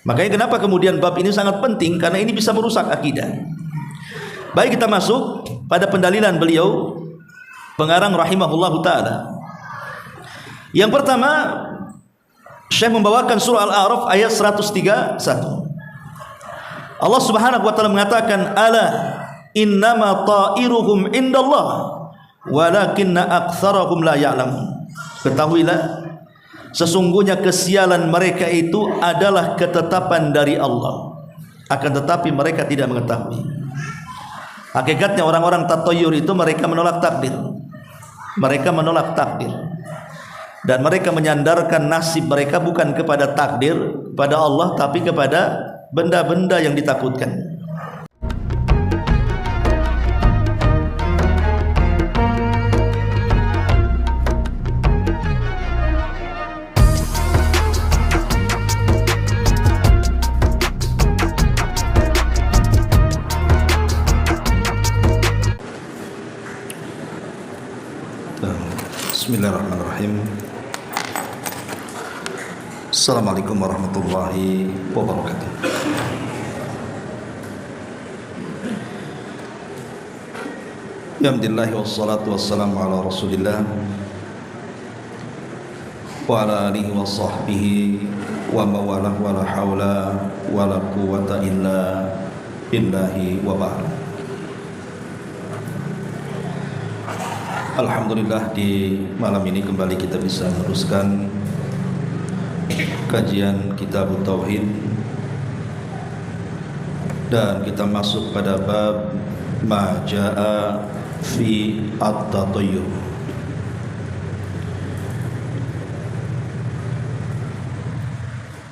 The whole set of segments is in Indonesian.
Makanya kenapa kemudian bab ini sangat penting, karena ini bisa merusak akidah. Baik, kita masuk pada pendalilan beliau pengarang rahimahullahu taala. Yang pertama, Syekh membawakan surah Al-A'raf ayat 131. Allah Subhanahu wa taala mengatakan, "Ala innama ta'iruhum indallah walakinna aktsarahum la ya'lamun." Ketahuilah, sesungguhnya kesialan mereka itu adalah ketetapan dari Allah, akan tetapi mereka tidak mengetahui. Hakikatnya orang-orang tatoyur itu mereka menolak takdir. Mereka menolak takdir. Dan mereka menyandarkan nasib mereka bukan kepada takdir, pada Allah, tapi kepada benda-benda yang ditakutkan. Bismillahirrahmanirrahim. Assalamualaikum warahmatullahi wabarakatuh. Alhamdulillah wassalatu wassalamu ala Rasulillah wa ala alihi wa sahbihi wa mawalah wa la hawla wa la quwwata illa billahi wa ba'd. Alhamdulillah, di malam ini kembali kita bisa meneruskan kajian Kitab Tauhid, dan kita masuk pada bab ma jaa fi at-tatayyur.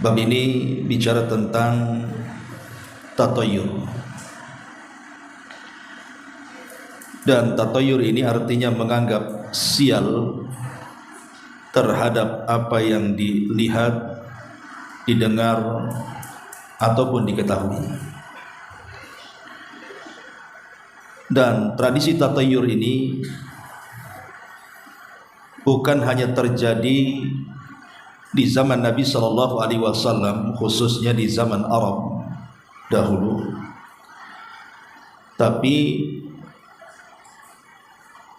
Bab ini bicara tentang tatayyur. Dan tatoyur ini artinya menganggap sial terhadap apa yang dilihat, didengar, ataupun diketahui. Dan tradisi tatoyur ini bukan hanya terjadi di zaman Nabi SAW, khususnya di zaman Arab dahulu, tapi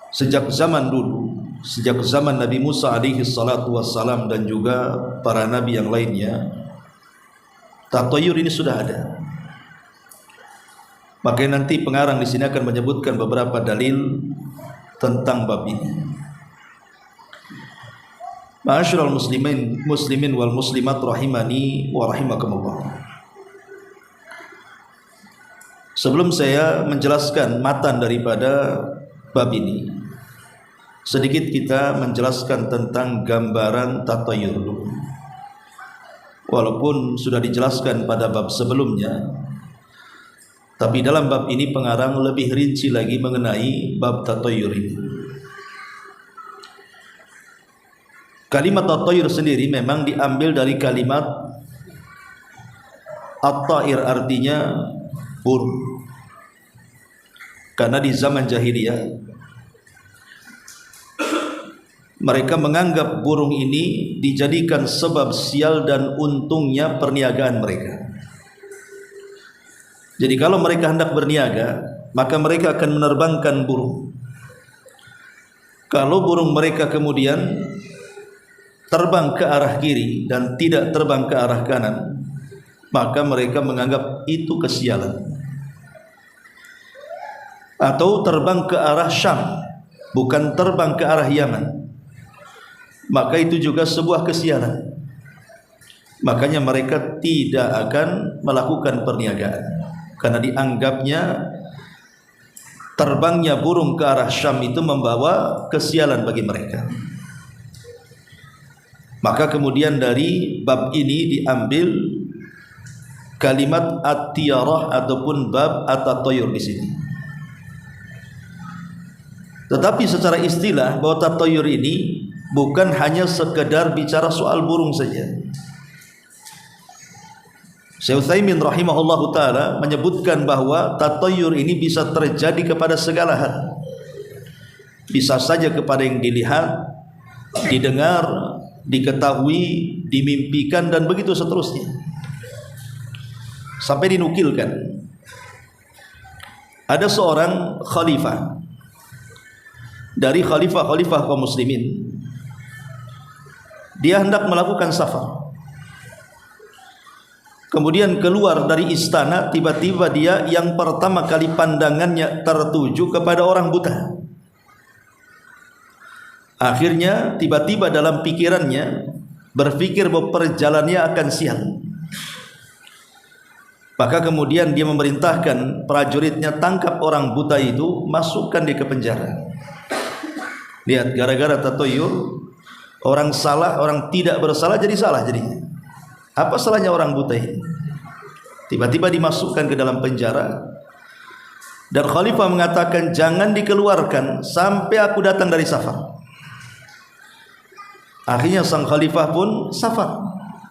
sejak zaman dulu, sejak zaman Nabi Musa alaihi salatu wassalam dan juga para nabi yang lainnya, tatoyur ini sudah ada. Makanya nanti pengarang di sini akan menyebutkan beberapa dalil tentang bab ini. Ma'asyiral muslimin wal muslimat rahimani wa rahimakumullah. Sebelum saya menjelaskan matan daripada bab ini, sedikit kita menjelaskan tentang gambaran tatoyur dulu. Walaupun sudah dijelaskan pada bab sebelumnya, tapi dalam bab ini pengarang lebih rinci lagi mengenai bab tatoyur ini. Kalimat tatoyur sendiri memang diambil dari kalimat at-ta'ir, artinya burung. Karena di zaman jahiliyah mereka menganggap burung ini dijadikan sebab sial dan untungnya perniagaan mereka. Jadi kalau mereka hendak berniaga, maka mereka akan menerbangkan burung. Kalau burung mereka kemudian terbang ke arah kiri dan tidak terbang ke arah kanan, maka mereka menganggap itu kesialan. Atau terbang ke arah Syam, bukan terbang ke arah Yaman, maka itu juga sebuah kesialan. Makanya mereka tidak akan melakukan perniagaan, karena dianggapnya terbangnya burung ke arah Syam itu membawa kesialan bagi mereka. Maka kemudian dari bab ini diambil kalimat at-tiyarah ataupun bab at-tatoyur di sini. Tetapi secara istilah bahwa tatoyur ini bukan hanya sekedar bicara soal burung saja. Syekh Utsaimin rahimahullahu taala menyebutkan bahwa tatoyur ini bisa terjadi kepada segala hal. Bisa saja kepada yang dilihat, didengar, diketahui, dimimpikan, dan begitu seterusnya. sampai dinukilkan ada seorang khalifah dari khalifah-khalifah kaum muslimin. Dia hendak melakukan safar, kemudian keluar dari istana. Tiba-tiba dia yang pertama kali pandangannya tertuju kepada orang buta. Akhirnya tiba-tiba dalam pikirannya berpikir bahwa perjalanannya akan sial. Maka kemudian dia memerintahkan prajuritnya, tangkap orang buta itu, masukkan dia ke penjara. Lihat, gara-gara tatoyur, orang salah, orang tidak bersalah jadi salah jadinya. Apa salahnya orang buta ini? Tiba-tiba dimasukkan ke dalam penjara. Dan khalifah mengatakan, jangan dikeluarkan sampai aku datang dari safar. Akhirnya sang khalifah pun safar.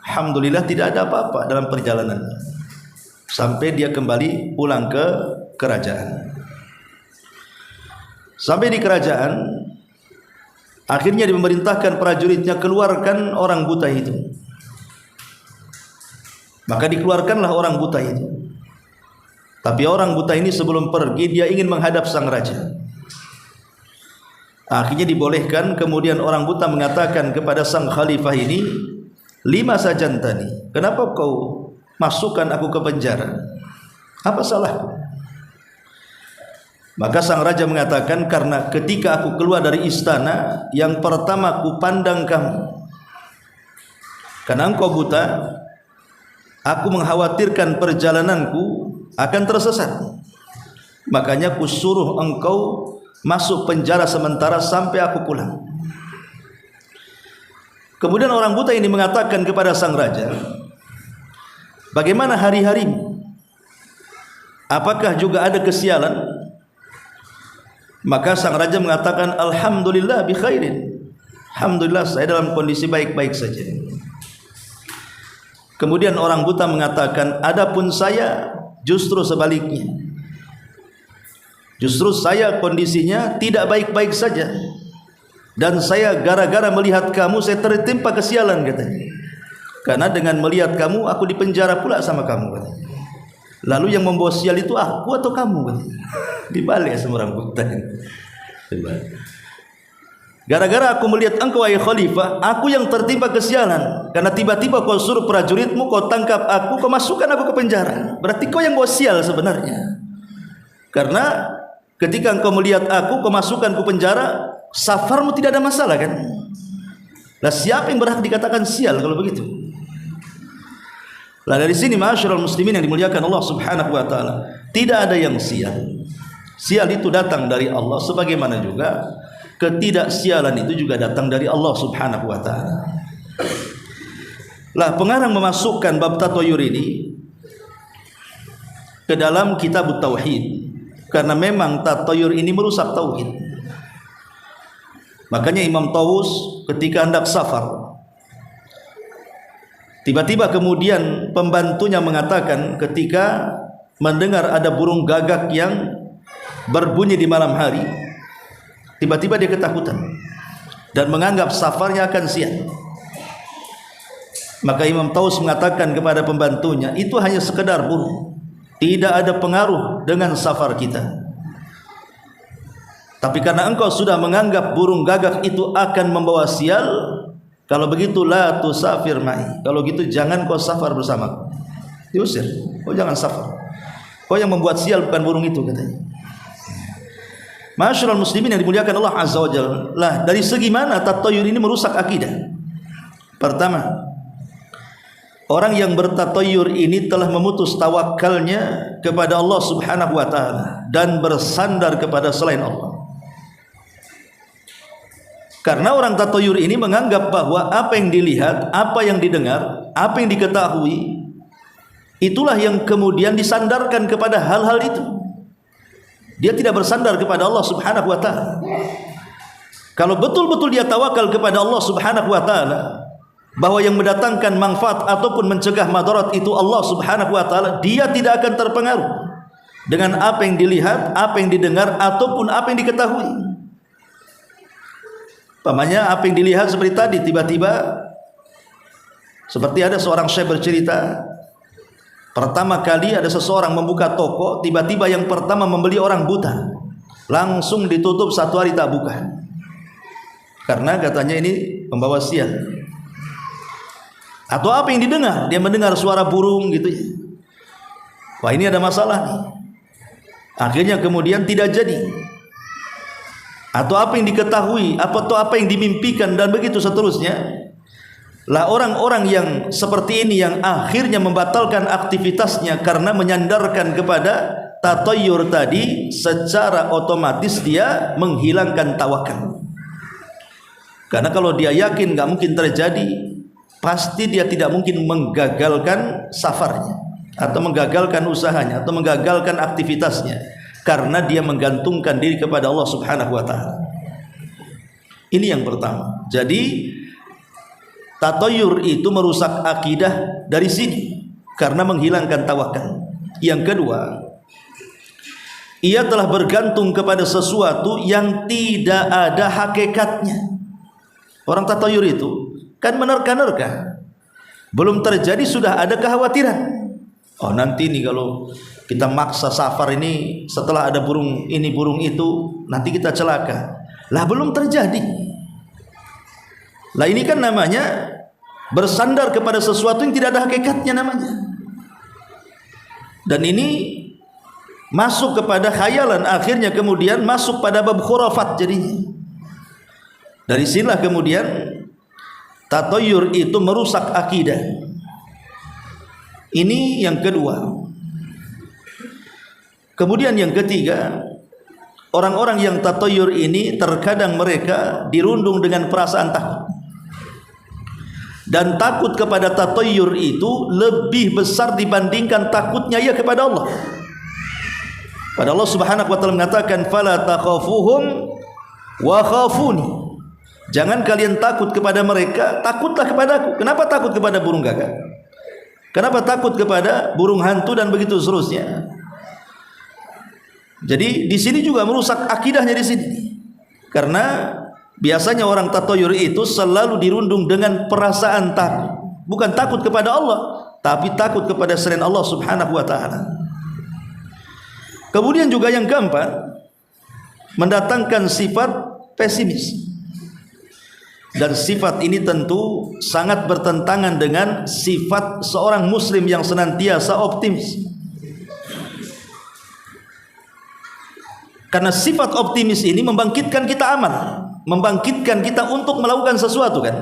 Alhamdulillah tidak ada apa-apa dalam perjalanan, sampai dia kembali pulang ke kerajaan. Sampai di kerajaan, akhirnya dia memerintahkan prajuritnya, keluarkan orang buta itu. Maka dikeluarkanlah orang buta itu. Tapi orang buta ini sebelum pergi, dia ingin menghadap sang raja. Akhirnya dibolehkan. Kemudian orang buta mengatakan kepada sang khalifah ini, lima sajantani, kenapa kau masukkan aku ke penjara? Apa salahku? Maka sang raja mengatakan, karena ketika aku keluar dari istana, yang pertama aku pandang kamu. Karena engkau buta, aku mengkhawatirkan perjalananku akan tersesat. Makanya aku suruh engkau masuk penjara sementara sampai aku pulang. Kemudian orang buta ini mengatakan kepada sang raja, bagaimana hari-harimu? Apakah juga ada kesialan? Maka sang raja mengatakan, alhamdulillah bi khairin. Alhamdulillah saya dalam kondisi baik-baik saja. Kemudian orang buta mengatakan, adapun saya justru sebaliknya. Justru saya kondisinya tidak baik-baik saja. Dan saya gara-gara melihat kamu saya tertimpa kesialan, katanya. Karena dengan melihat kamu aku dipenjara pula sama kamu, katanya. Lalu yang membawa sial itu aku atau kamu, katanya. Dibalik sama orang buta. Gara-gara aku melihat engkau wahai khalifah, aku yang tertimpa kesialan. Karena tiba-tiba kau suruh prajuritmu, kau tangkap aku, kau masukkan aku ke penjara. Berarti kau yang bawa sial sebenarnya. Karena ketika engkau melihat aku, kau masukkan ke penjara, safarmu tidak ada masalah kan? Lah siapa yang berhak dikatakan sial kalau begitu? Lah dari sini ma'asyiral muslimin yang dimuliakan Allah Subhanahu wa taala, tidak ada yang sial. Sial itu datang dari Allah, sebagaimana juga ketidaksialan itu juga datang dari Allah Subhanahu wa taala. Lah pengarang memasukkan bab tatoyur ini ke dalam kitab tauhid, karena memang tatoyur ini merusak tauhid. Makanya Imam Tawus ketika hendak safar, tiba-tiba kemudian pembantunya mengatakan ketika mendengar ada burung gagak yang berbunyi di malam hari, tiba-tiba dia ketakutan dan menganggap safarnya akan sia. Maka Imam Tawus mengatakan kepada pembantunya, itu hanya sekedar burung, tidak ada pengaruh dengan safar kita. Tapi karena engkau sudah menganggap burung gagak itu akan membawa sial, kalau begitu la tusafir ma'i, kalau gitu jangan kau safar bersamaku. Diusir, kau jangan safar. Kau yang membuat sial bukan burung itu, katanya. Ma'asyiral muslimin yang dimuliakan Allah Azza wa Jalla. Lah dari segi mana tatoyur ini merusak akidah? Pertama, orang yang bertatoyur ini telah memutus tawakalnya kepada Allah Subhanahu wa taala dan bersandar kepada selain Allah. Karena orang tatoyur ini menganggap bahwa apa yang dilihat, apa yang didengar, apa yang diketahui, itulah yang kemudian disandarkan kepada hal-hal itu. Dia tidak bersandar kepada Allah Subhanahu wa taala. Kalau betul-betul dia tawakal kepada Allah Subhanahu wa taala, bahwa yang mendatangkan manfaat ataupun mencegah madarat itu Allah Subhanahu wa taala, dia tidak akan terpengaruh dengan apa yang dilihat, apa yang didengar ataupun apa yang diketahui. Pamannya apa yang dilihat seperti tadi, tiba-tiba seperti ada seorang syekh bercerita, Pertama kali ada seseorang membuka toko, tiba-tiba yang pertama membeli orang buta, langsung ditutup 1 hari tak buka, karena katanya ini pembawa sial. Atau apa yang didengar? Dia mendengar suara burung gitu ya. Wah, ini ada masalah nih. Akhirnya kemudian tidak jadi. Atau apa yang diketahui, atau apa yang dimimpikan, dan begitu seterusnya. Lah orang-orang yang seperti ini yang akhirnya membatalkan aktivitasnya karena menyandarkan kepada tatayyur tadi, secara otomatis dia menghilangkan tawakal. Karena kalau dia yakin nggak mungkin terjadi, pasti dia tidak mungkin menggagalkan safarnya, atau menggagalkan usahanya, atau menggagalkan aktivitasnya, karena dia menggantungkan diri kepada Allah Subhanahu wa Ta'ala. Ini yang pertama. Jadi tatayyur itu merusak akidah dari sini karena menghilangkan tawakal. Yang kedua, ia telah bergantung kepada sesuatu yang tidak ada hakikatnya. Orang tatayyur itu kan menerka-nerka, belum terjadi sudah ada kekhawatiran. Oh, nanti nih kalau kita maksa safar ini, setelah ada burung ini burung itu, nanti kita celaka. Lah belum terjadi. Lah ini kan namanya bersandar kepada sesuatu yang tidak ada hakikatnya namanya. Dan ini masuk kepada khayalan, akhirnya kemudian masuk pada bab khurafat jadinya. Dari sinilah kemudian tatayyur itu merusak akidah. Ini yang kedua. Kemudian yang ketiga, orang-orang yang tatayyur ini terkadang mereka dirundung dengan perasaan takut. Dan takut kepada tatayyur itu lebih besar dibandingkan takutnya ia kepada Allah. Pada Allah Subhanahu wa Ta'ala mengatakan, fala takhafuhum wa khafuni. Jangan kalian takut kepada mereka, takutlah kepadaku. Kenapa takut kepada burung gagak? Kenapa takut kepada burung hantu dan begitu seterusnya? Jadi di sini juga merusak akidahnya di sini. Karena biasanya orang tatayyur itu selalu dirundung dengan perasaan takut. Bukan takut kepada Allah, tapi takut kepada selain Allah Subhanahu wa Ta'ala. Kemudian juga yang keempat, mendatangkan sifat pesimis. Dan sifat ini tentu sangat bertentangan dengan sifat seorang muslim yang senantiasa optimis. Karena sifat optimis ini membangkitkan kita amal, membangkitkan kita untuk melakukan sesuatu kan.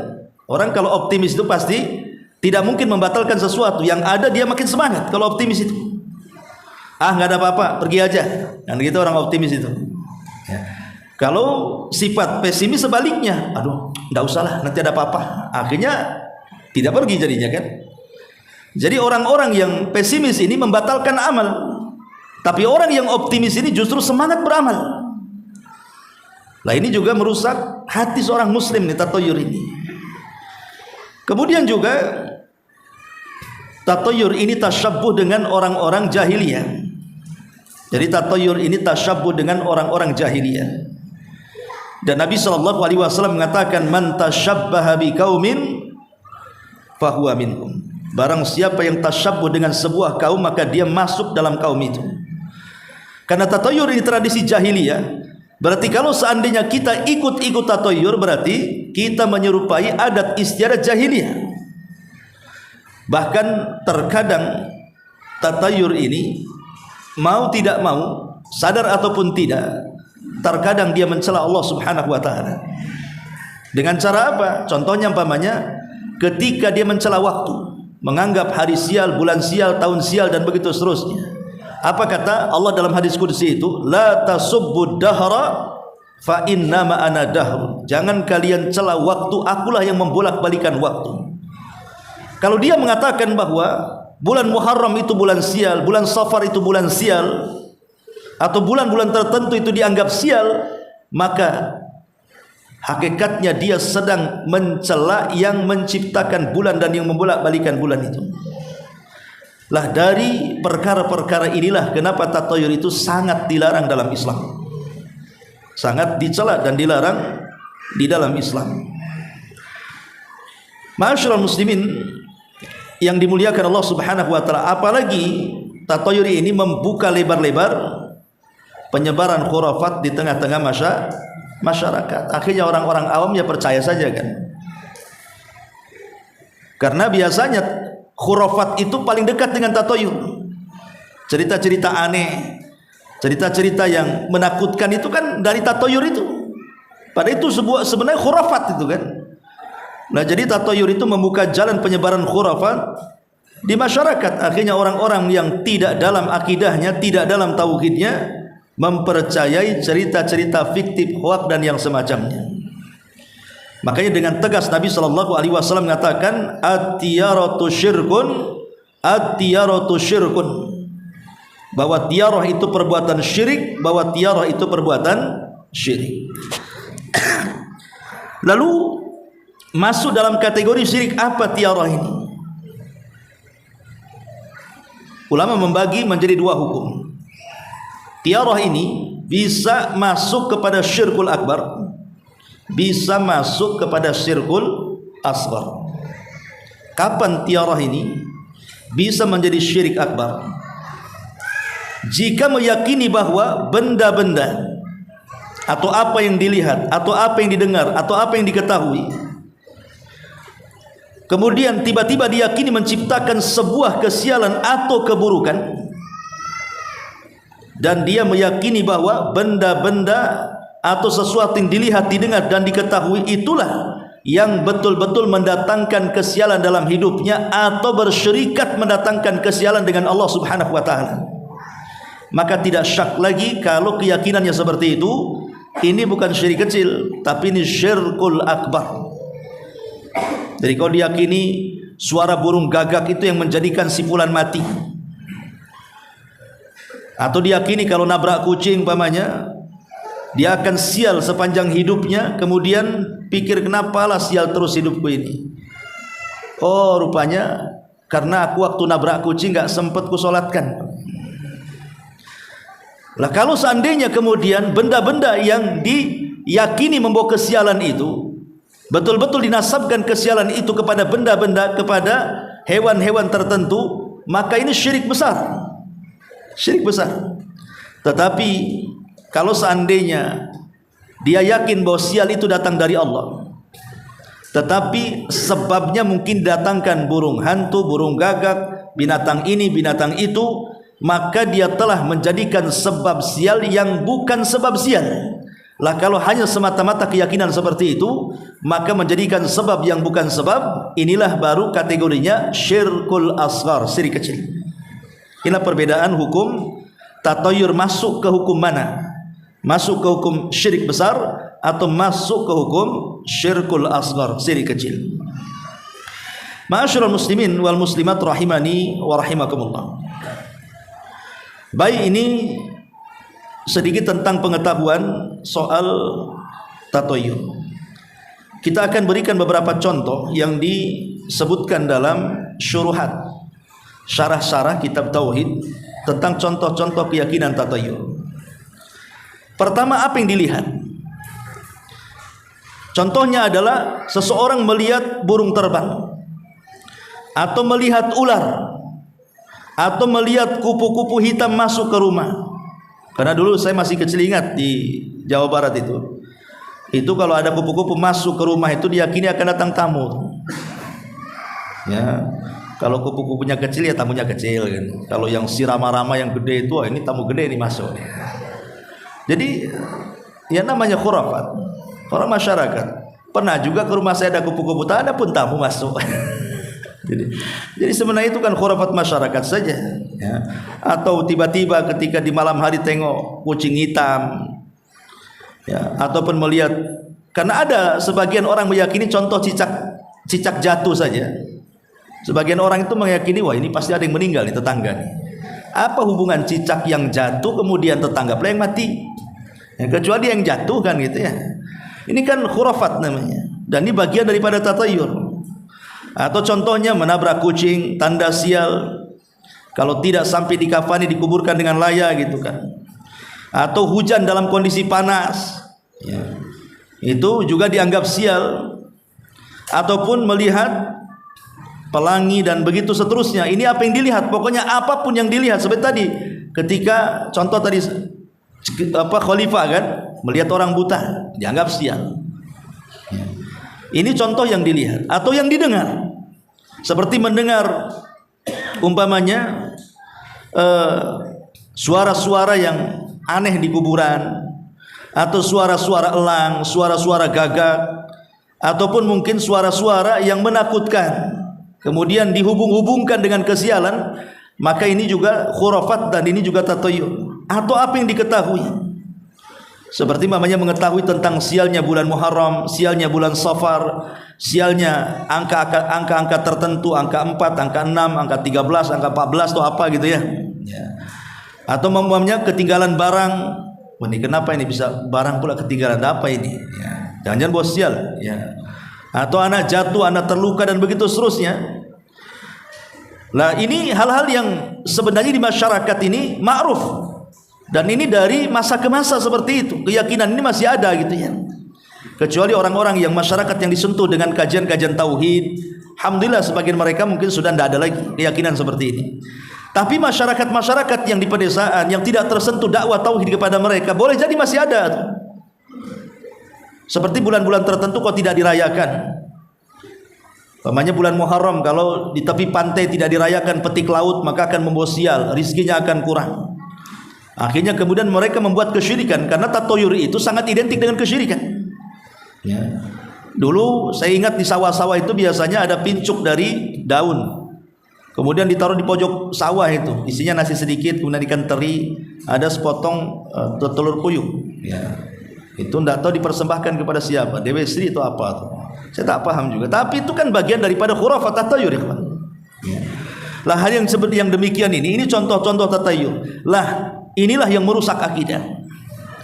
Orang kalau optimis itu pasti tidak mungkin membatalkan sesuatu. Yang ada dia makin semangat kalau optimis itu. Ah, nggak ada apa-apa, pergi aja. Kan gitu orang optimis itu. Ya. Kalau sifat pesimis sebaliknya, aduh, nggak usahlah, nanti ada apa-apa. Akhirnya tidak pergi jadinya kan. Jadi orang-orang yang pesimis ini membatalkan amal. Tapi orang yang optimis ini justru semangat beramal. Nah ini juga merusak hati seorang muslim nih tatayyur ini. Kemudian juga tatayyur ini tasyabbuh dengan orang-orang jahiliyah. Jadi tatayyur ini tasyabbuh dengan orang-orang jahiliyah. Dan Nabi SAW mengatakan, man tasyabbaha biqaumin fahuwa minhum. Barang siapa yang tasyabbuh dengan sebuah kaum, maka dia masuk dalam kaum itu. Karena tatayyur ini tradisi jahiliyah. Berarti kalau seandainya kita ikut-ikut tatayyur, berarti kita menyerupai adat istiadat jahiliyah. Bahkan terkadang tatayyur ini mau tidak mau, sadar ataupun tidak, terkadang dia mencela Allah Subhanahu wa Ta'ala. Dengan cara apa? Contohnya umpamanya ketika dia mencela waktu, menganggap hari sial, bulan sial, tahun sial dan begitu seterusnya. Apa kata Allah dalam hadis qudsi itu? La tasubbud dahra fa innama ana dahr. Jangan kalian cela waktu, akulah yang membolak-balikan waktu. Kalau dia mengatakan bahwa bulan Muharram itu bulan sial, bulan Safar itu bulan sial, atau bulan-bulan tertentu itu dianggap sial, maka hakikatnya dia sedang mencela yang menciptakan bulan dan yang membolak-balikan bulan itu. Lah dari perkara-perkara inilah kenapa tatayyur itu sangat dilarang dalam Islam. Sangat dicela dan dilarang di dalam Islam. Ma'asyiral muslimin, yang dimuliakan Allah Subhanahu wa taala, apalagi tatayur ini membuka lebar-lebar penyebaran khurafat di tengah-tengah masyarakat. Akhirnya orang-orang awam ya percaya saja kan. Karena biasanya khurafat itu paling dekat dengan tatayur. Cerita-cerita aneh, cerita-cerita yang menakutkan itu kan dari tatayur itu. Padahal itu sebenarnya khurafat itu kan. Nah, jadi tatayur itu membuka jalan penyebaran khurafat di masyarakat. Akhirnya orang-orang yang tidak dalam akidahnya, tidak dalam tauhidnya, mempercayai cerita-cerita fiktif, hoak dan yang semacamnya. Makanya dengan tegas Nabi SAW mengatakan at-tiyaratu syirkun, at-tiyaratu syirkun, bahwa tiarah itu perbuatan syirik, bahwa tiarah itu perbuatan syirik. Lalu masuk dalam kategori syirik apa tiarah ini? Ulama membagi menjadi dua hukum. Tiarah ini bisa masuk kepada syirkul akbar, bisa masuk kepada syirkul asghar. Kapan tiarah ini bisa menjadi syirik akbar? Jika meyakini bahwa benda-benda atau apa yang dilihat atau apa yang didengar atau apa yang diketahui, kemudian tiba-tiba diyakini menciptakan sebuah kesialan atau keburukan, dan dia meyakini bahwa benda-benda atau sesuatu yang dilihat, didengar dan diketahui itulah yang betul-betul mendatangkan kesialan dalam hidupnya atau bersyirikat mendatangkan kesialan dengan Allah Subhanahu wa taala, maka tidak syak lagi kalau keyakinannya seperti itu, ini bukan syirik kecil, tapi ini syirkul akbar. Jadi kalau diyakini suara burung gagak itu yang menjadikan si fulan mati, atau diyakini kalau nabrak kucing umpamanya dia akan sial sepanjang hidupnya, kemudian pikir kenapa lah sial terus hidupku ini. Oh, rupanya karena aku waktu nabrak kucing gak sempat kusolatkan. Lah kalau seandainya kemudian benda-benda yang diyakini membawa kesialan itu betul-betul dinasabkan kesialan itu kepada benda-benda, kepada hewan-hewan tertentu, maka ini syirik besar. Syirik besar. Tetapi kalau seandainya dia yakin bahwa sial itu datang dari Allah, tetapi sebabnya mungkin datangkan burung hantu, burung gagak, binatang ini, binatang itu, maka dia telah menjadikan sebab sial yang bukan sebab sial. Lah kalau hanya semata-mata keyakinan seperti itu, maka menjadikan sebab yang bukan sebab, inilah baru kategorinya syirkul asghar, syirik kecil. Inilah perbedaan hukum tatayur masuk ke hukum mana? Masuk ke hukum syirik besar atau masuk ke hukum syirkul asghar, syirik kecil. Ma'asyiral muslimin wal muslimat rahimani wa rahimakumullah. Baik, ini sedikit tentang pengetahuan soal tatayur. Kita akan berikan beberapa contoh yang disebutkan dalam syuruhat, syarah-syarah kitab tauhid tentang contoh-contoh keyakinan tatayur. Pertama, apa yang dilihat? Contohnya adalah seseorang melihat burung terbang, atau melihat ular, atau melihat kupu-kupu hitam masuk ke rumah. Karena dulu saya masih kecil ingat di Jawa Barat itu kalau ada kupu-kupu masuk ke rumah itu diyakini akan datang tamu. Ya, kalau kupu-kupunya kecil ya tamunya kecil kan. Kalau yang si rama-rama yang gede itu, ini tamu gede nih masuk. Jadi ya namanya khurafat. Orang masyarakat pernah juga ke rumah saya ada kupu-kupu, tak ada pun tamu masuk. Jadi sebenarnya itu kan khurafat masyarakat saja, ya. Atau tiba-tiba ketika di malam hari tengok kucing hitam, ya, ataupun melihat, karena ada sebagian orang meyakini contoh cicak jatuh saja. Sebagian orang itu meyakini wah ini pasti ada yang meninggal di tetangga nih. Apa hubungan cicak yang jatuh kemudian tetangga pula yang mati? Ya, kecuali yang jatuh kan gitu ya. Ini kan khurafat namanya, dan ini bagian daripada tatayur. Atau contohnya menabrak kucing, tanda sial. Kalau tidak sampai dikafani dikuburkan dengan layak gitu kan. Atau hujan dalam kondisi panas, ya, itu juga dianggap sial. Ataupun melihat pelangi dan begitu seterusnya. Ini apa yang dilihat? Pokoknya apapun yang dilihat. Seperti tadi ketika contoh tadi khalifah kan melihat orang buta dianggap sial. Ini contoh yang dilihat atau yang didengar. Seperti mendengar umpamanya suara-suara yang aneh di kuburan, atau suara-suara elang, suara-suara gagak, ataupun mungkin suara-suara yang menakutkan, kemudian dihubung-hubungkan dengan kesialan, maka ini juga khurafat dan ini juga tatayur. Atau apa yang diketahui, seperti mamanya mengetahui tentang sialnya bulan Muharram, sialnya bulan Safar, sialnya angka-angka tertentu, angka 4, angka 6, angka 13, angka 14 atau apa gitu ya. Atau mamanya ketinggalan barang. Wah, ini kenapa ini bisa barang pula ketinggalan, apa ini ya. Jangan-jangan bos sial ya. Atau anak jatuh, anak terluka dan begitu seterusnya. Nah, ini hal-hal yang sebenarnya di masyarakat ini ma'ruf, dan ini dari masa ke masa seperti itu. Keyakinan ini masih ada gitu ya. Kecuali orang-orang yang masyarakat yang disentuh dengan kajian-kajian tauhid, alhamdulillah sebagian mereka mungkin sudah tidak ada lagi keyakinan seperti ini. Tapi masyarakat-masyarakat yang di pedesaan yang tidak tersentuh dakwah tauhid kepada mereka, boleh jadi masih ada. Seperti bulan-bulan tertentu kok tidak dirayakan. Umpamanya bulan Muharram, kalau di tepi pantai tidak dirayakan petik laut, maka akan membawa sial, rizkinya akan kurang. Akhirnya kemudian mereka membuat kesyirikan, karena tatoyur itu sangat identik dengan kesyirikan ya. Dulu saya ingat di sawah-sawah itu biasanya ada pincuk dari daun, kemudian ditaruh di pojok sawah, itu isinya nasi sedikit, kemudian ikan teri, ada sepotong telur puyuh ya. Itu tidak tahu dipersembahkan kepada siapa, Dewi Sri itu apa tuh, saya tak paham juga. Tapi itu kan bagian daripada khurafat tatayur ya. Lah hal yang seperti yang demikian ini contoh-contoh tatayur. Lah inilah yang merusak akidah.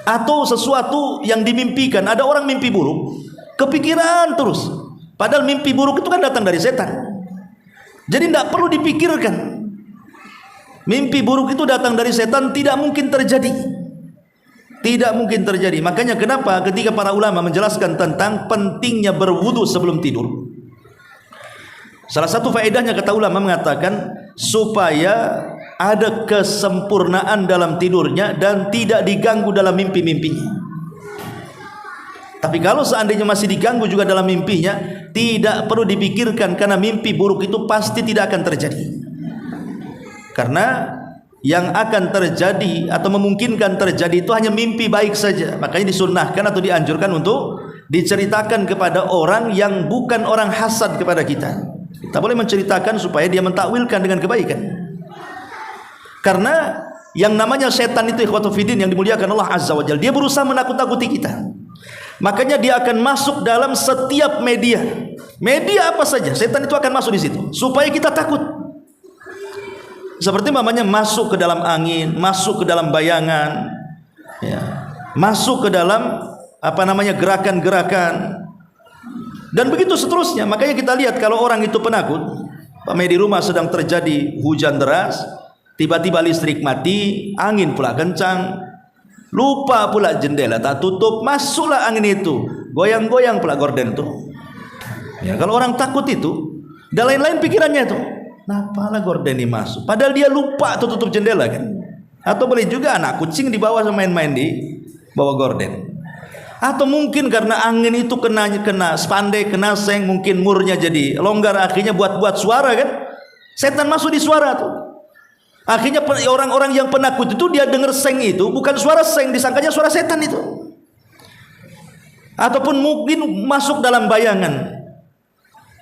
Atau sesuatu yang dimimpikan. Ada orang mimpi buruk, kepikiran terus, padahal mimpi buruk itu kan datang dari setan. Jadi tidak perlu dipikirkan. Mimpi buruk itu datang dari setan, tidak mungkin terjadi. Tidak mungkin terjadi. Makanya kenapa ketika para ulama menjelaskan tentang pentingnya berwudu sebelum tidur, salah satu faedahnya kata ulama mengatakan supaya ada kesempurnaan dalam tidurnya dan tidak diganggu dalam mimpi-mimpinya. Tapi kalau seandainya masih diganggu juga dalam mimpinya, tidak perlu dipikirkan, karena mimpi buruk itu pasti tidak akan terjadi. Karena yang akan terjadi atau memungkinkan terjadi itu hanya mimpi baik saja. Makanya disunnahkan atau dianjurkan untuk diceritakan kepada orang yang bukan orang hasad kepada kita. Kita boleh menceritakan supaya dia mentakwilkan dengan kebaikan. Karena yang namanya setan itu ikhwatu fiddin yang dimuliakan Allah Azza wa Jalla, dia berusaha menakut-nakuti kita. Makanya dia akan masuk dalam setiap media. Media apa saja, setan itu akan masuk di situ supaya kita takut. Seperti mamanya masuk ke dalam angin, masuk ke dalam bayangan ya, masuk ke dalam gerakan-gerakan dan begitu seterusnya. Makanya kita lihat kalau orang itu penakut, di rumah sedang terjadi hujan deras, tiba-tiba listrik mati, angin pula kencang, lupa pula jendela tak tutup, masuklah angin itu, goyang-goyang pula gorden itu ya. Kalau orang takut itu dan lain-lain pikirannya itu, kenapa gorden ini masuk, padahal dia lupa tutup jendela kan. Atau boleh juga anak kucing dibawa main-main di bawah gorden. Atau mungkin karena angin itu kena spandek, kena seng, mungkin murnya jadi longgar, akhirnya buat suara kan. Setan masuk di suara tuh. Akhirnya orang-orang yang penakut itu dia dengar seng itu bukan suara seng, disangkanya suara setan itu. Ataupun mungkin masuk dalam bayangan.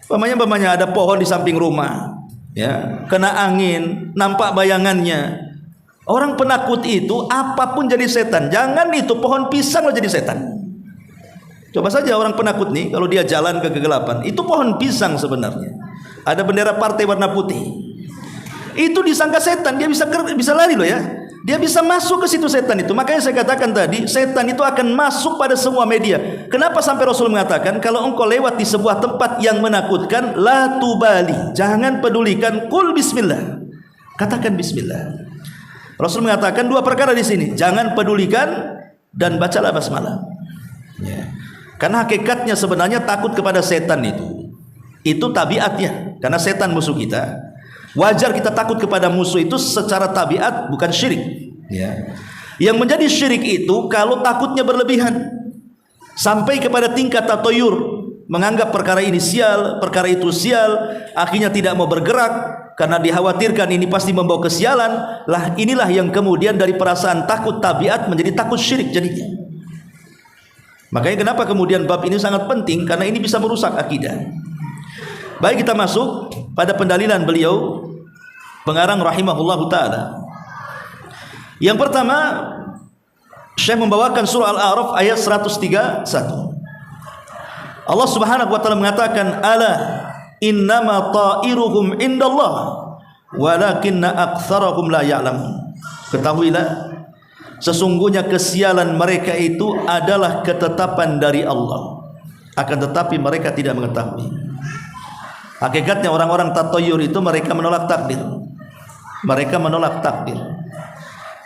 Umpamanya ada pohon di samping rumah, ya, kena angin, nampak bayangannya. Orang penakut itu apapun jadi setan. Jangan itu pohon pisang lo jadi setan. Coba saja orang penakut nih, kalau dia jalan ke kegelapan, itu pohon pisang sebenarnya. Ada bendera partai warna putih. Itu disangka setan, dia bisa lari loh ya. Dia bisa masuk ke situ setan itu. Makanya saya katakan tadi, setan itu akan masuk pada semua media. Kenapa sampai Rasul mengatakan kalau engkau lewat di sebuah tempat yang menakutkan, la tubali, jangan pedulikan, qul bismillah. Katakan bismillah. Rasul mengatakan dua perkara di sini, jangan pedulikan dan bacalah basmalah. Ya. Karena hakikatnya sebenarnya takut kepada setan itu tabiatnya. karena setan musuh kita. Wajar kita takut kepada musuh itu secara tabiat, bukan syirik. Ya. Yang menjadi syirik itu kalau takutnya berlebihan sampai kepada tingkat tatoyur, menganggap perkara ini sial, perkara itu sial, akhirnya tidak mau bergerak karena dikhawatirkan ini pasti membawa kesialan. Lah inilah yang kemudian dari perasaan takut tabiat menjadi takut syirik jadinya. Makanya kenapa kemudian bab ini sangat penting, karena ini bisa merusak akidah. Baik, kita masuk pada pendalilan beliau pengarang rahimahullahu ta'ala. Yang pertama, Syekh membawakan surah Al-A'raf ayat 131. Allah subhanahu wa ta'ala mengatakan, ala innama ta'iruhum indallah walakinna aktsarahum la ya'lamun. Ketahuilah, sesungguhnya kesialan mereka itu adalah ketetapan dari Allah, akan tetapi mereka tidak mengetahui. Hakikatnya orang-orang tatoyur itu mereka menolak takdir. Mereka menolak takdir.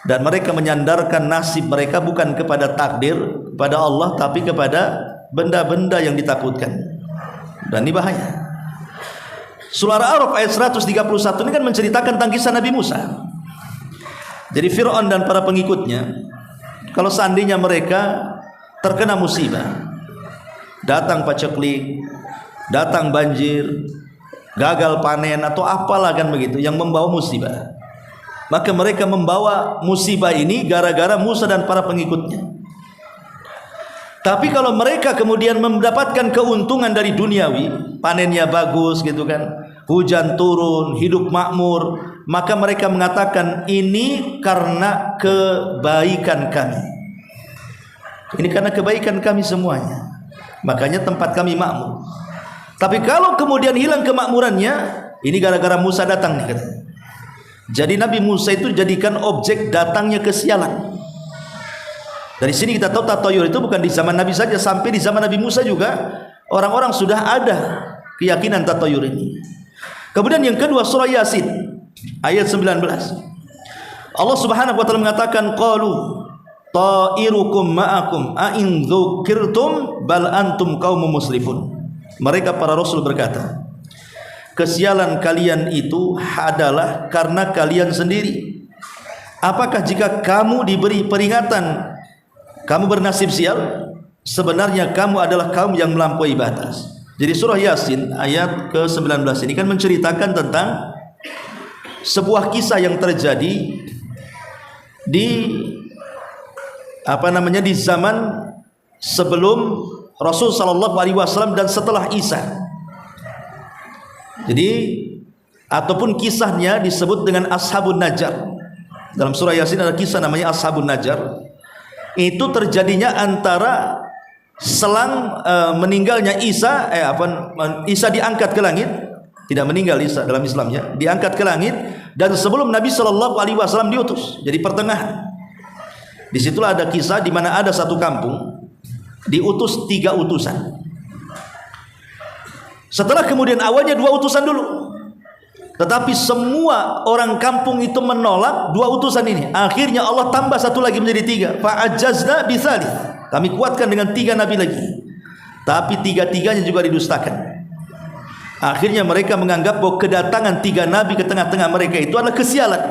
Dan mereka menyandarkan nasib mereka bukan kepada takdir, pada Allah, tapi kepada benda-benda yang ditakutkan. Dan ini bahaya. Surah Al-A'raf ayat 131 ini kan menceritakan tentang kisah Nabi Musa. Jadi Fir'aun dan para pengikutnya, kalau seandainya mereka terkena musibah, datang paceklik, datang banjir, gagal panen atau apalah kan begitu yang membawa musibah, maka mereka membawa musibah ini gara-gara Musa dan para pengikutnya. Tapi kalau mereka kemudian mendapatkan keuntungan dari duniawi, panennya bagus gitu kan, hujan turun, hidup makmur, maka mereka mengatakan ini karena kebaikan kami, ini karena kebaikan kami semuanya, makanya tempat kami makmur. Tapi kalau kemudian hilang kemakmurannya, ini gara-gara Musa datang nih katanya. Jadi Nabi Musa itu jadikan objek datangnya kesialan. Dari sini kita tahu tatoyur itu bukan di zaman Nabi saja, sampai di zaman Nabi Musa juga orang-orang sudah ada keyakinan tatoyur ini. Kemudian yang kedua, surah Yasin ayat 19. Allah Subhanahu wa taala mengatakan, qalu ta'irukum ma'akum a in dzukirtum bal antum qaumun musrifun. Mereka para rasul berkata, kesialan kalian itu adalah karena kalian sendiri. Apakah jika kamu diberi peringatan kamu bernasib sial? Sebenarnya kamu adalah kaum yang melampaui batas. Jadi surah Yasin ayat ke-19 ini kan menceritakan tentang sebuah kisah yang terjadi di di zaman sebelum Rasul sallallahu alaihi wasallam dan setelah Isa. Jadi ataupun kisahnya disebut dengan Ashabun Najjar. Dalam surah Yasin ada kisah namanya Ashabun Najjar. Itu terjadinya antara selang meninggalnya Isa, Isa diangkat ke langit, tidak meninggal Isa dalam Islamnya, diangkat ke langit, dan sebelum Nabi sallallahu alaihi wasallam diutus. Jadi pertengahan. Disitulah ada kisah di mana ada satu kampung diutus 3 utusan. Setelah kemudian awalnya 2 utusan dulu, tetapi semua orang kampung itu menolak 2 utusan ini. Akhirnya Allah tambah satu lagi menjadi 3. Fa'ajazna bitsalits. Kami kuatkan dengan 3 nabi lagi. Tapi 3-3-nya juga didustakan. Akhirnya mereka menganggap bahwa kedatangan 3 nabi ke tengah-tengah mereka itu adalah kesialan.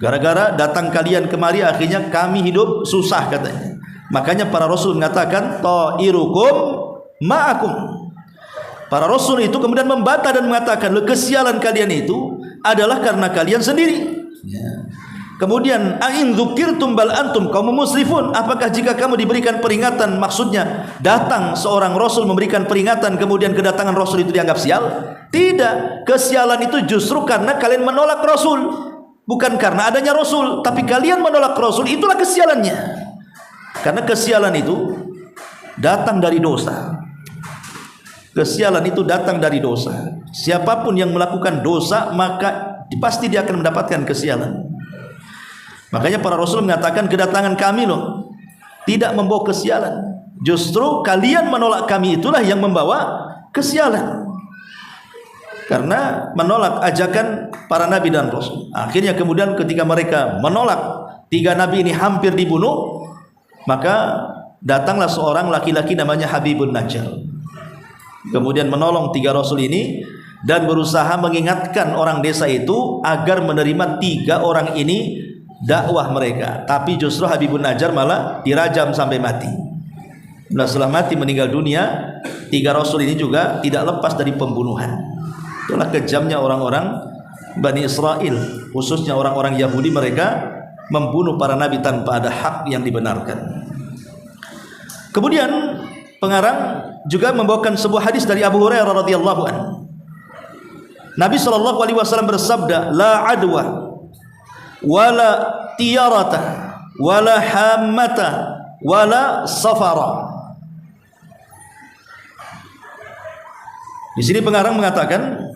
Gara-gara datang kalian kemari, akhirnya kami hidup susah katanya. Makanya para rasul mengatakan ta'irukum ma'akum. Para rasul itu kemudian membantah dan mengatakan kesialan kalian itu adalah karena kalian sendiri. Kemudian a'in dzukirtum bal antum qaumun musrifun. Apakah jika kamu diberikan peringatan, maksudnya datang seorang rasul memberikan peringatan kemudian kedatangan rasul itu dianggap sial? Tidak, kesialan itu justru karena kalian menolak rasul, bukan karena adanya rasul, tapi kalian menolak rasul, itulah kesialannya. Karena kesialan itu datang dari dosa. Kesialan itu datang dari dosa. Siapapun yang melakukan dosa maka pasti dia akan mendapatkan kesialan. Makanya para rasul mengatakan kedatangan kami loh tidak membawa kesialan. Justru kalian menolak kami itulah yang membawa kesialan. Karena menolak ajakan para nabi dan rasul. Akhirnya kemudian ketika mereka menolak 3 nabi ini hampir dibunuh, maka datanglah seorang laki-laki namanya Habibun Najjar. kemudian menolong 3 rasul ini dan berusaha mengingatkan orang desa itu agar menerima 3 orang ini dakwah mereka. Tapi justru Habibun Najjar malah dirajam sampai mati. Nah, setelah mati meninggal dunia, 3 rasul ini juga tidak lepas dari pembunuhan. Itulah kejamnya orang-orang Bani Israel, khususnya orang-orang Yahudi. Mereka membunuh para nabi tanpa ada hak yang dibenarkan. Kemudian pengarang juga membawakan sebuah hadis dari Abu Hurairah radhiyallahu anhu. Nabi sallallahu alaihi wasallam bersabda, "La adwa wala tiyarata wala hammata wala safara." Di sini pengarang mengatakan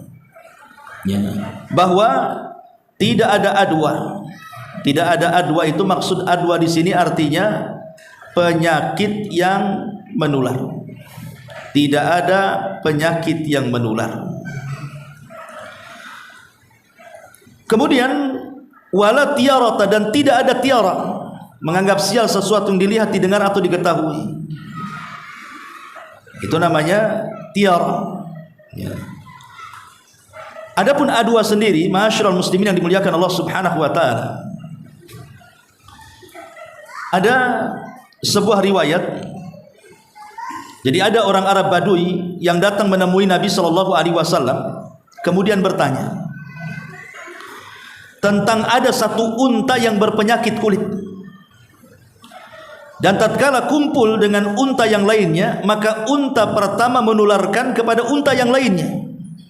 bahwa tidak ada adwa. Tidak ada adwa, itu maksud adwa di sini artinya penyakit yang menular. Tidak ada penyakit yang menular. Kemudian wala tiarata, dan tidak ada tiara, menganggap sial sesuatu yang dilihat, didengar atau diketahui. Itu namanya tiara. Ya. Adapun adwa sendiri, ma'asyiral muslimin yang dimuliakan Allah Subhanahu wa taala, ada sebuah riwayat. Jadi ada orang Arab Badui yang datang menemui Nabi sallallahu alaihi wasallam, kemudian bertanya tentang ada satu unta yang berpenyakit kulit. Dan tatkala kumpul dengan unta yang lainnya, maka unta pertama menularkan kepada unta yang lainnya.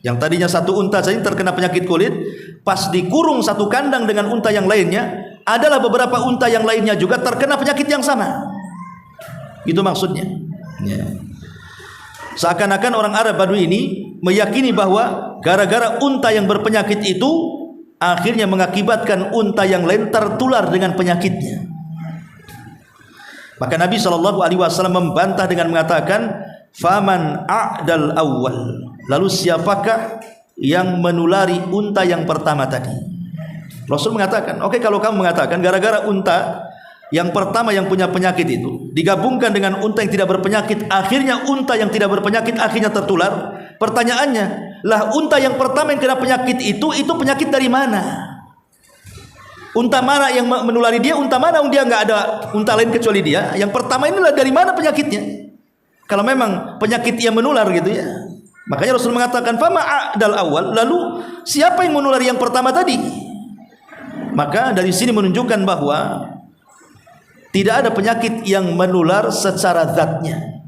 Yang tadinya satu unta saja terkena penyakit kulit, pas dikurung satu kandang dengan unta yang lainnya, adalah beberapa unta yang lainnya juga terkena penyakit yang sama. Itu maksudnya. Ya. Seakan-akan orang Arab Badui ini meyakini bahwa gara-gara unta yang berpenyakit itu akhirnya mengakibatkan unta yang lain tertular dengan penyakitnya. Maka Nabi SAW membantah dengan mengatakan, "Faman a'dal awwal." Lalu siapakah yang menulari unta yang pertama tadi? Rasul mengatakan, oke, kalau kamu mengatakan gara-gara unta yang pertama yang punya penyakit itu digabungkan dengan unta yang tidak berpenyakit, akhirnya unta yang tidak berpenyakit akhirnya tertular. Pertanyaannya, lah unta yang pertama yang kena penyakit itu penyakit dari mana? Unta mana yang menulari dia? Unta mana dia nggak ada unta lain kecuali dia? Yang pertama inilah dari mana penyakitnya? Kalau memang penyakit yang menular gitu ya. Makanya Rasul mengatakan, "Fama a'dal awal." Lalu siapa yang menulari yang pertama tadi? Maka dari sini menunjukkan bahwa tidak ada penyakit yang menular secara zatnya.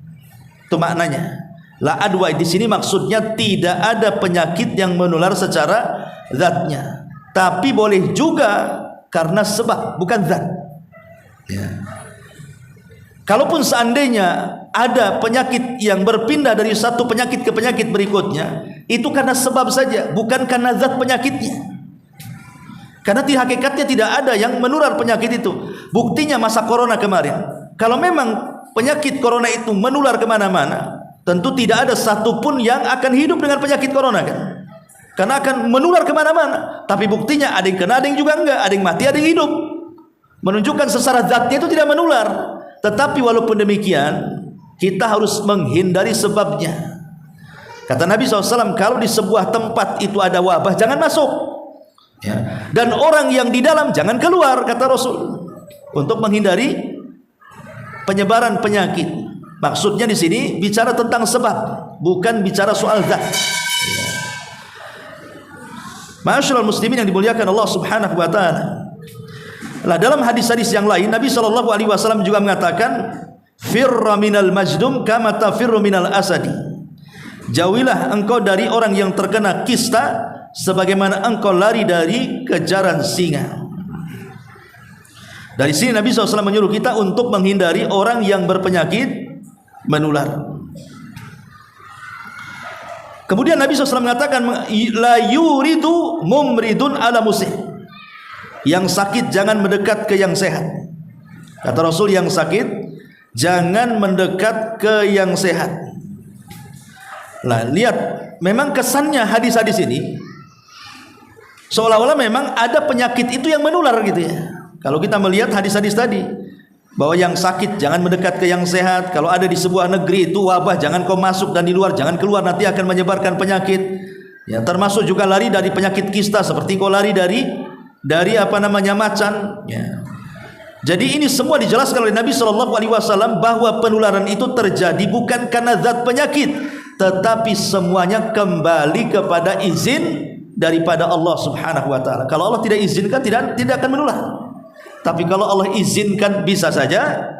Itu maknanya. La adwa di sini maksudnya tidak ada penyakit yang menular secara zatnya. Tapi boleh juga karena sebab, bukan zat. Ya. Kalaupun seandainya ada penyakit yang berpindah dari satu penyakit ke penyakit berikutnya, itu karena sebab saja, bukan karena zat penyakitnya. Karena di hakikatnya tidak ada yang menular penyakit itu. Buktinya masa corona kemarin. Kalau memang penyakit corona itu menular kemana-mana, tentu tidak ada satupun yang akan hidup dengan penyakit corona kan? Karena akan menular kemana-mana. Tapi buktinya ada yang kena, ada yang juga enggak, ada yang mati, ada yang hidup. Menunjukkan secara zatnya itu tidak menular. Tetapi walaupun demikian, kita harus menghindari sebabnya. Kata Nabi SAW, kalau di sebuah tempat itu ada wabah, jangan masuk. Ya. Dan orang yang di dalam jangan keluar, kata Rasul, untuk menghindari penyebaran penyakit. Maksudnya di sini bicara tentang sebab, bukan bicara soal zat. Ya. Ma'asyiral muslimin yang dimuliakan Allah Subhanahu wa taala. Lah dalam hadis-hadis yang lain Nabi SAW juga mengatakan, "Firra minal majdum kama tafirru minal asadi." Jauhilah engkau dari orang yang terkena kista sebagaimana engkau lari dari kejaran singa. Dari sini Nabi SAW menyuruh kita untuk menghindari orang yang berpenyakit menular. Kemudian Nabi SAW mengatakan, "La yuridu mumridun ala musih." Yang sakit jangan mendekat ke yang sehat. Kata Rasul, yang sakit jangan mendekat ke yang sehat. Nah, lihat, memang kesannya hadis-hadis ini seolah-olah memang ada penyakit itu yang menular gitu ya. Kalau kita melihat hadis-hadis tadi, bahwa yang sakit jangan mendekat ke yang sehat. Kalau ada di sebuah negeri itu wabah, jangan kau masuk, dan di luar jangan keluar, nanti akan menyebarkan penyakit. Ya, termasuk juga lari dari penyakit kista seperti kau lari dari macan. Ya. Jadi ini semua dijelaskan oleh Nabi SAW bahwa penularan itu terjadi bukan karena zat penyakit, tetapi semuanya kembali kepada izin daripada Allah Subhanahu wa taala. Kalau Allah tidak izinkan, tidak akan menular. Tapi kalau Allah izinkan, bisa saja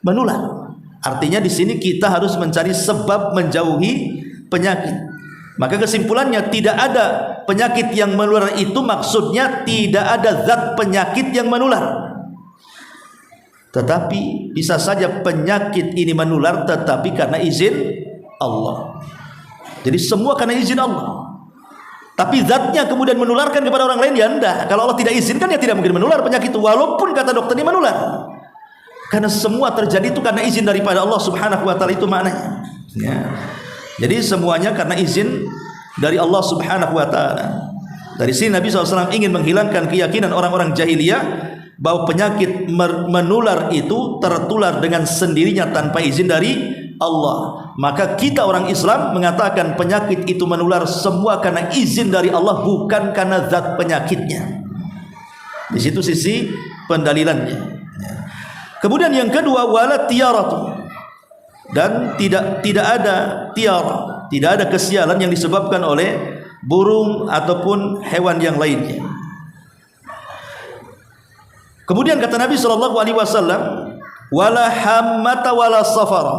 menular. Artinya di sini kita harus mencari sebab menjauhi penyakit. Maka kesimpulannya, tidak ada penyakit yang menular, itu maksudnya tidak ada zat penyakit yang menular. Tetapi bisa saja penyakit ini menular tetapi karena izin Allah. Jadi semua karena izin Allah. Tapi zatnya kemudian menularkan kepada orang lain, ya enggak. Kalau Allah tidak izinkan, ya tidak mungkin menular penyakit itu, walaupun kata dokter ini menular. Karena semua terjadi itu karena izin daripada Allah Subhanahu wa taala, itu maknanya. Ya. Jadi semuanya karena izin dari Allah Subhanahu wa taala. Dari sini Nabi SAW ingin menghilangkan keyakinan orang-orang jahiliyah bahwa penyakit menular itu tertular dengan sendirinya tanpa izin dari Allah. Maka kita orang Islam mengatakan penyakit itu menular semua karena izin dari Allah, bukan karena zat penyakitnya. Di situ sisi pendalilannya. Kemudian yang kedua, wala tiyaratu, dan tidak ada tiara, tidak ada kesialan yang disebabkan oleh burung ataupun hewan yang lainnya. Kemudian kata Nabi SAW, wala hammata wala safara,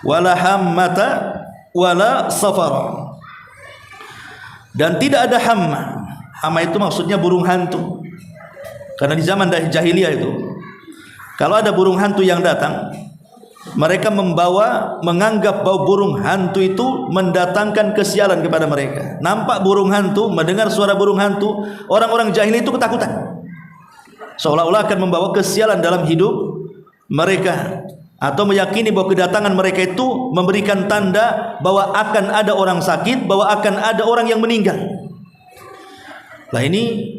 wala hammata wala safara, dan tidak ada hamma. Hamma itu maksudnya burung hantu. Karena di zaman jahiliyah itu, kalau ada burung hantu yang datang, mereka menganggap bahwa burung hantu itu mendatangkan kesialan kepada mereka. Nampak burung hantu, mendengar suara burung hantu, orang-orang jahiliyah itu ketakutan, seolah-olah akan membawa kesialan dalam hidup mereka, atau meyakini bahwa kedatangan mereka itu memberikan tanda bahwa akan ada orang sakit, bahwa akan ada orang yang meninggal. Lah ini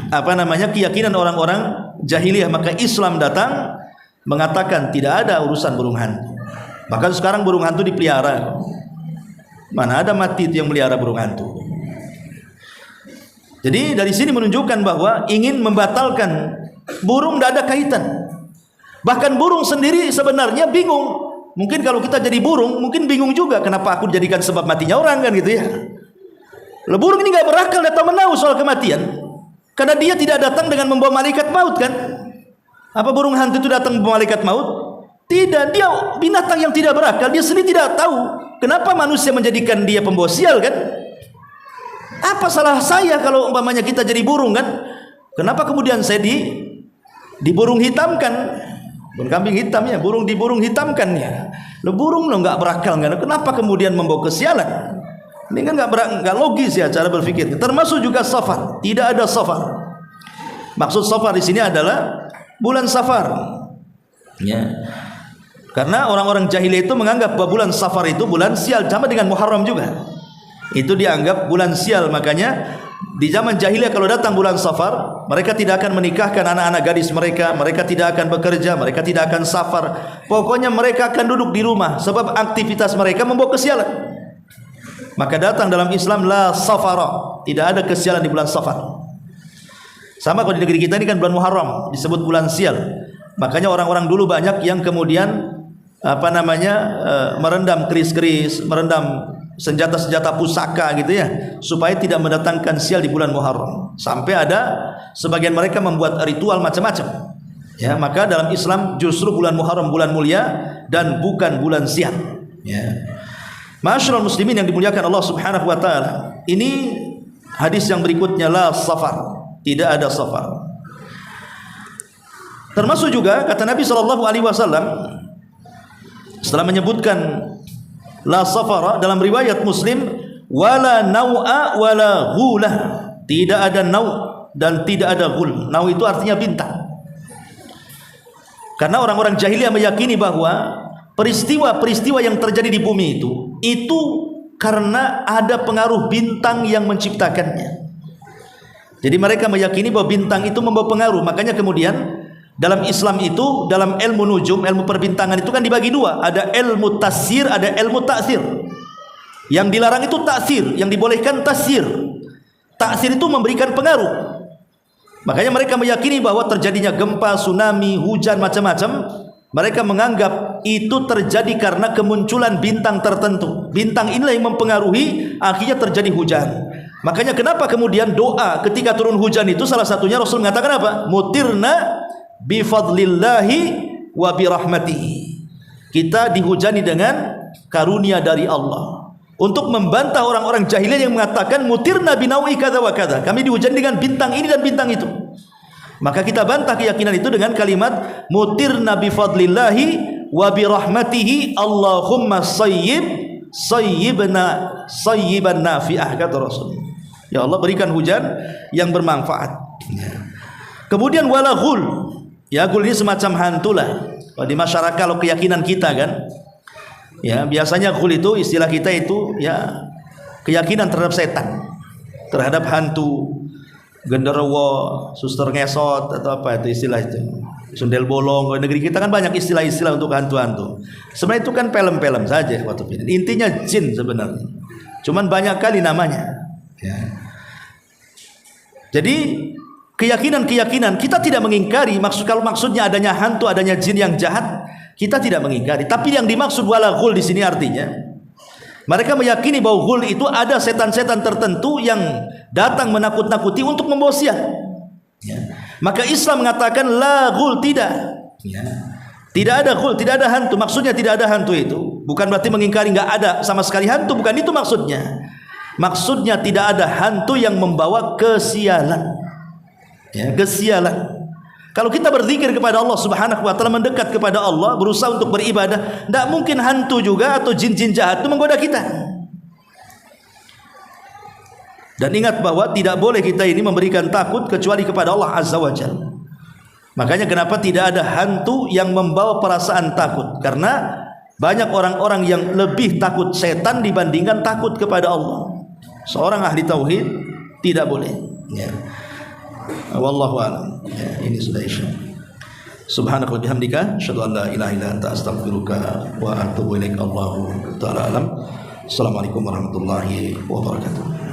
keyakinan orang-orang jahiliyah. Maka Islam datang mengatakan tidak ada urusan burung hantu. Bahkan sekarang burung hantu dipelihara. Mana ada mati itu yang melihara burung hantu. Jadi dari sini menunjukkan bahwa ingin membatalkan burung tidak ada kaitan. Bahkan burung sendiri sebenarnya bingung. Mungkin kalau kita jadi burung, mungkin bingung juga, kenapa aku dijadikan sebab matinya orang, kan gitu ya. Lah burung ini nggak berakal, dia tahu menahu soal kematian, karena dia tidak datang dengan membawa malaikat maut, kan? Apa burung hantu itu datang membawa malaikat maut? Tidak, dia binatang yang tidak berakal, dia sendiri tidak tahu kenapa manusia menjadikan dia pembawa sial, kan? Apa salah saya kalau umpamanya kita jadi burung, kan? Kenapa kemudian saya diburung hitamkan? Burung kambing hitam ya, burung hitamkan ya. Lo burung lo nggak berakal, nggak? Kenapa kemudian membawa kesialan? Ini kan nggak logis ya cara berpikir. Termasuk juga safar, tidak ada safar. Maksud safar di sini adalah bulan safar. Ya. Karena orang-orang jahiliyah itu menganggap bahwa bulan safar itu bulan sial, sama dengan Muharram juga. Itu dianggap bulan sial, makanya di zaman jahiliyah kalau datang bulan safar, mereka tidak akan menikahkan anak-anak gadis mereka, mereka tidak akan bekerja, mereka tidak akan safar. Pokoknya mereka akan duduk di rumah, sebab aktivitas mereka membawa kesialan. Maka datang dalam Islam la safara, tidak ada kesialan di bulan safar. Sama kalau di negeri kita ini kan bulan Muharram disebut bulan sial. Makanya orang-orang dulu banyak yang kemudian merendam keris-keris, merendam senjata-senjata pusaka gitu ya, supaya tidak mendatangkan sial di bulan Muharram. Sampai ada sebagian mereka membuat ritual macam-macam. Ya, maka dalam Islam justru bulan Muharram bulan mulia dan bukan bulan sial. Ya. Ma'asyiral muslimin yang dimuliakan Allah Subhanahu wa taala. Ini hadis yang berikutnya, la safar, tidak ada safar. Termasuk juga kata Nabi SAW setelah menyebutkan la safara dalam riwayat Muslim, wala nau'a wala ghulah, tidak ada nau' dan tidak ada ghul. Nau' itu artinya bintang. Karena orang-orang jahiliyah meyakini bahwa peristiwa-peristiwa yang terjadi di bumi itu karena ada pengaruh bintang yang menciptakannya. Jadi mereka meyakini bahwa bintang itu membawa pengaruh. Makanya kemudian Dalam Islam itu, dalam ilmu nujum, ilmu perbintangan itu kan dibagi dua. Ada ilmu tasir, ada ilmu taksir. Yang dilarang itu taksir, yang dibolehkan tasir. Taksir itu memberikan pengaruh. Makanya mereka meyakini bahwa terjadinya gempa, tsunami, hujan, macam-macam. Mereka menganggap itu terjadi karena kemunculan bintang tertentu. Bintang inilah yang mempengaruhi, akhirnya terjadi hujan. Makanya kenapa kemudian doa ketika turun hujan itu salah satunya Rasul mengatakan apa? Mutirna bifadlillahi wa birahmatihi. Kita dihujani dengan karunia dari Allah. Untuk membantah orang-orang jahiliyah yang mengatakan mutirna binawi kadza wa kadza. Kami dihujani dengan bintang ini dan bintang itu. Maka kita bantah keyakinan itu dengan kalimat mutirna bifadlillahi wa birahmatihi Allahumma sayyiban nafi'ah, kata Rasul. Ya Allah, berikan hujan yang bermanfaat. Kemudian wala ghul. Ya, ghul ini semacam hantu lah. Di masyarakat kalau keyakinan kita kan, ya biasanya ghul itu istilah kita itu ya keyakinan terhadap setan, terhadap hantu, genderuwo, suster ngesot atau apa itu istilah itu, sundel bolong. Di negeri kita kan banyak istilah-istilah untuk hantu-hantu. Sebenarnya itu kan film-film saja waktu ini. Intinya jin sebenarnya. Cuman banyak kali namanya. Ya. Jadi keyakinan-keyakinan kita tidak mengingkari. Kalau maksudnya adanya hantu, adanya jin yang jahat, kita tidak mengingkari. Tapi yang dimaksud wala ghul di sini artinya mereka meyakini bahwa ghul itu ada setan-setan tertentu yang datang menakut-nakuti untuk membawa sial. Ya. Maka Islam mengatakan la ghul, tidak. Ya. Tidak ada ghul, tidak ada hantu. Maksudnya tidak ada hantu itu bukan berarti mengingkari nggak ada sama sekali hantu, bukan itu maksudnya. Maksudnya tidak ada hantu yang membawa kesialan. Ya, kesialan. Kalau kita berzikir kepada Allah Subhanahu wa taala, mendekat kepada Allah, berusaha untuk beribadah, tidak mungkin hantu juga atau jin-jin jahat itu menggoda kita. Dan ingat bahwa tidak boleh kita ini memberikan takut kecuali kepada Allah Azza wa Jalla. Makanya kenapa tidak ada hantu yang membawa perasaan takut? Karena banyak orang-orang yang lebih takut setan dibandingkan takut kepada Allah. Seorang ahli tauhid tidak boleh. Ya. Wallahu a'lam. Ya, ini sudah isya. Subhanaka wa bihamdika asyhadu an la ilaha illa anta astaghfiruka wa atubu ilaik. Allahu ta'ala alam. Assalamualaikum warahmatullahi wabarakatuh.